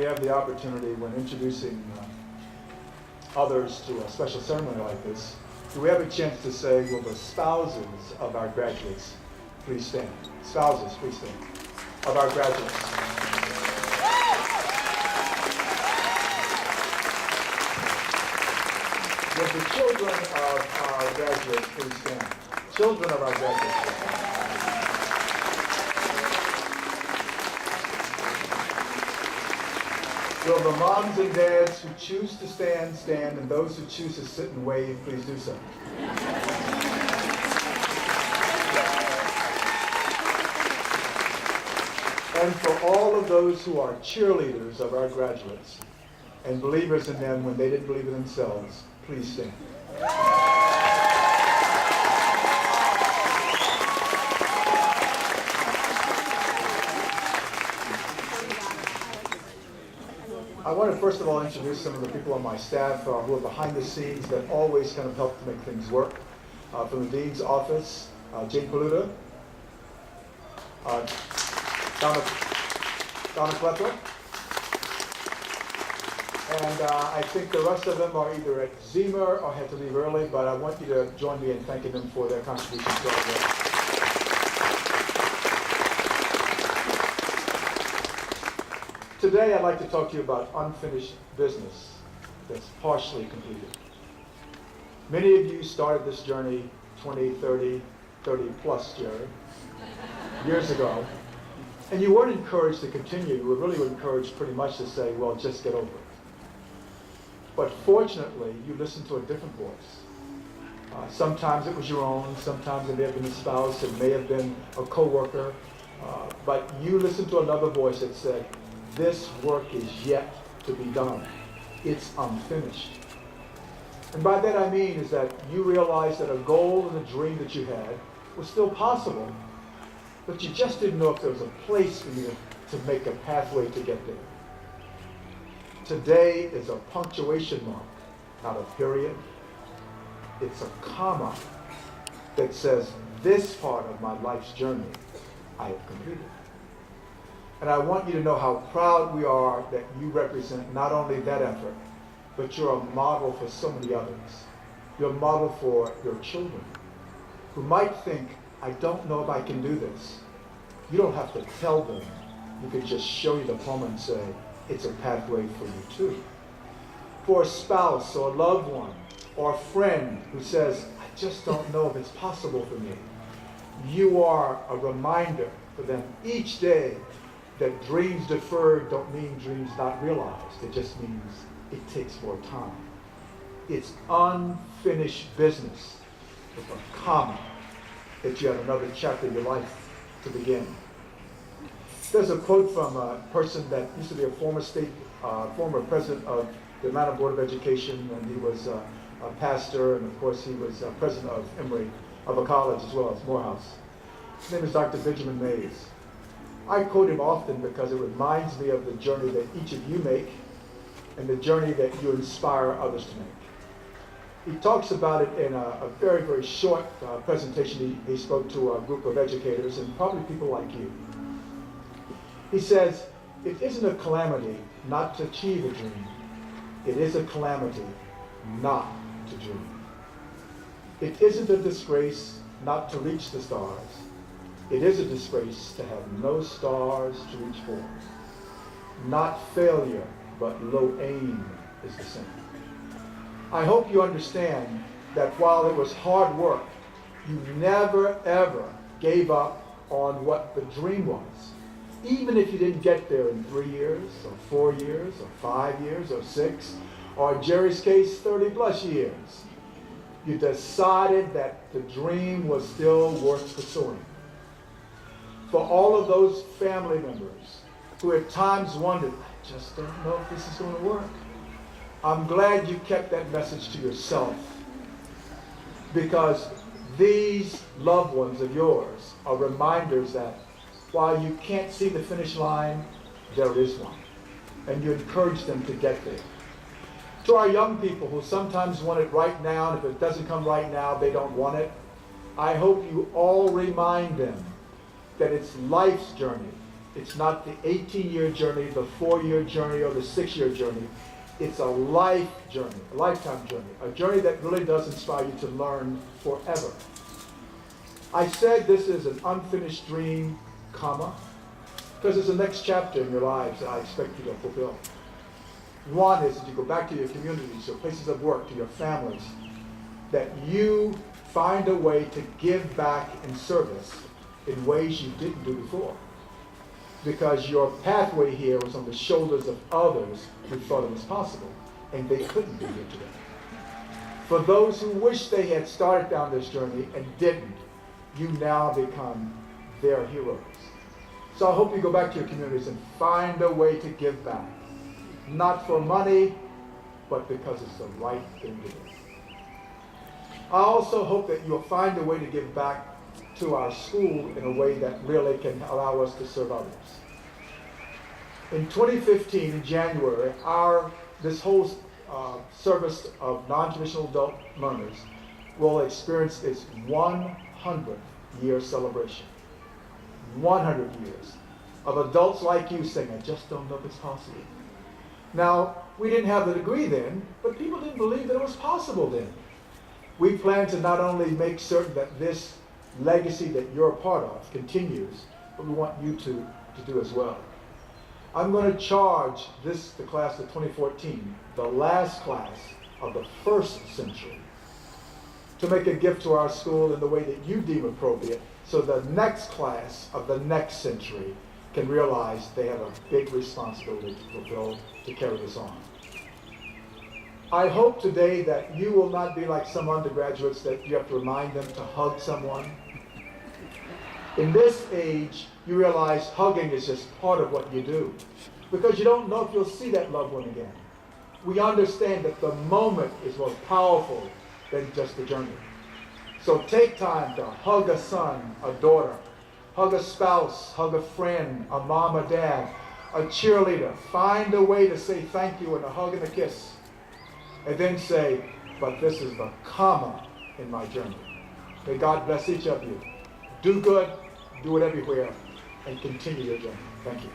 We have the opportunity when introducing others to a special ceremony like this, do we have a chance to say, will the spouses of our graduates please stand? Spouses, please stand. Of our graduates. Will the children of our graduates please stand? Children of our graduates please stand. Will the moms and dads who choose to stand, stand, and those who choose to sit and wave, please do so. And for all of those who are cheerleaders of our graduates and believers in them when they didn't believe in themselves, please stand. I want to first of all introduce some of the people on my staff who are behind the scenes that always kind of help to make things work. From the Dean's office, Jane Paluda, Donna Klepper, and I think the rest of them are either at Zemer or had to leave early, but I want you to join me in thanking them for their contributions to our work. Today I'd like to talk to you about unfinished business that's partially completed. Many of you started this journey 20, 30 plus, Jerry, years ago, and you weren't encouraged to continue. You were really encouraged pretty much to say, well, just get over it. But fortunately, you listened to a different voice. Sometimes it was your own, sometimes it may have been a spouse, it may have been a coworker, but you listened to another voice that said, this work is yet to be done. It's unfinished. And by that I mean is that you realized that a goal and a dream that you had was still possible, but you just didn't know if there was a place for you to make a pathway to get there. Today is a punctuation mark, not a period. It's a comma that says, this part of my life's journey I have completed. And I want you to know how proud we are that you represent not only that effort, but you're a model for so many others. You're a model for your children who might think, I don't know if I can do this. You don't have to tell them. You can just show you the diploma and say, it's a pathway for you too. For a spouse or a loved one or a friend who says, I just don't know if it's possible for me. You are a reminder for them each day that dreams deferred don't mean dreams not realized. It just means it takes more time. It's unfinished business with a comma that you have another chapter of your life to begin. There's a quote from a person that used to be a former president of the Atlanta Board of Education, and he was a pastor, and of course he was president of Emory, of a college as well as Morehouse. His name is Dr. Benjamin Mays. I quote him often because it reminds me of the journey that each of you make and the journey that you inspire others to make. He talks about it in a very, very short presentation he spoke to a group of educators and probably people like you. He says, it isn't a calamity not to achieve a dream. It is a calamity not to dream. It isn't a disgrace not to reach the stars. It is a disgrace to have no stars to reach for. Not failure, but low aim is the same. I hope you understand that while it was hard work, you never ever gave up on what the dream was. Even if you didn't get there in 3 years, or 4 years, or 5 years, or 6, or in Jerry's case, 30 plus years. You decided that the dream was still worth pursuing. For all of those family members who at times wondered, I just don't know if this is going to work. I'm glad you kept that message to yourself, because these loved ones of yours are reminders that while you can't see the finish line, there is one. And you encourage them to get there. To our young people who sometimes want it right now, and if it doesn't come right now, they don't want it, I hope you all remind them that it's life's journey It's not the 18-year journey, the 4-year journey, or the 6-year journey. It's a life journey, a lifetime journey, a journey that really does inspire you to learn forever. I said this is an unfinished dream, comma, because there's a next chapter in your lives that I expect you to fulfill. One is that you go back to your communities, your places of work, to your families, that you find a way to give back in service in ways you didn't do before. Because your pathway here was on the shoulders of others who thought it was possible, and they couldn't be here today. For those who wish they had started down this journey and didn't, you now become their heroes. So I hope you go back to your communities and find a way to give back. Not for money, but because it's the right thing to do. I also hope that you'll find a way to give back to our school in a way that really can allow us to serve others. In 2015, in January, this whole service of non-traditional adult learners will experience its 100th year celebration. 100 years of adults like you saying, I just don't know if it's possible. Now, we didn't have the degree then, but people didn't believe that it was possible then. We plan to not only make certain that this legacy that you're a part of continues, but we want you to do as well. I'm going to charge the class of 2014, the last class of the first century, to make a gift to our school in the way that you deem appropriate, so the next class of the next century can realize they have a big responsibility to fulfill to carry this on. I hope today that you will not be like some undergraduates that you have to remind them to hug someone. In this age, you realize hugging is just part of what you do, because you don't know if you'll see that loved one again. We understand that the moment is more powerful than just the journey. So take time to hug a son, a daughter, hug a spouse, hug a friend, a mom, a dad, a cheerleader. Find a way to say thank you and a hug and a kiss. And then say, but this is the comma in my journey. May God bless each of you. Do good, do it everywhere, and continue your journey. Thank you.